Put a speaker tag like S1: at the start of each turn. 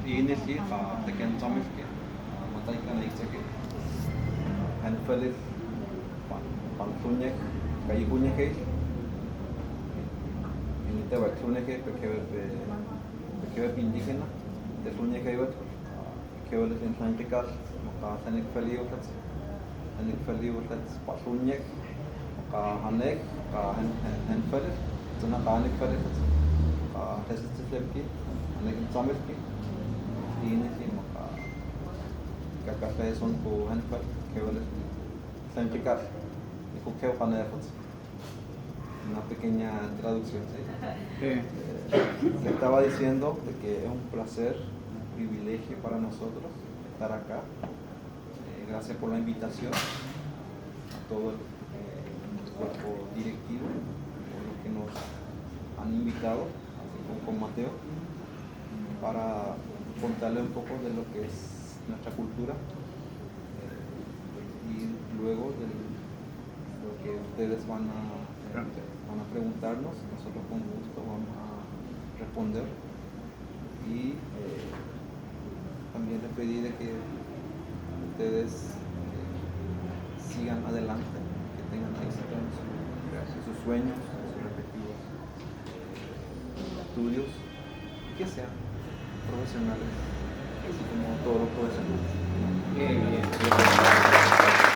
S1: inisi teken tzomelki mataikan itzeki hanfelis pantuñek kayikuñekej initeweksunekej pekewer indígena tesuñekejwet keweles intlantikal maka sanikfeliwtlats pasuñek maka hanek ka hanfelis tsuna kanikfelis ka tesistlepki hanek tzomelki inisi maka kakafé son ku hanfel keweles intlantikal nikukeu kanerfats. Una pequeña traducción, ¿sí? Le estaba diciendo de que es un placer, un privilegio para nosotros estar acá. Gracias por la invitación a todo el cuerpo directivo, por los que nos han invitado, así como con Mateo, para contarle un poco de lo que es nuestra cultura y luego de lo que ustedes van a preguntarnos, nosotros con gusto vamos a responder y también les pedí de que ustedes sigan adelante, que tengan éxito en sus sueños, en sus respectivos estudios y que sean profesionales, así como todos los profesionales.
S2: Bien.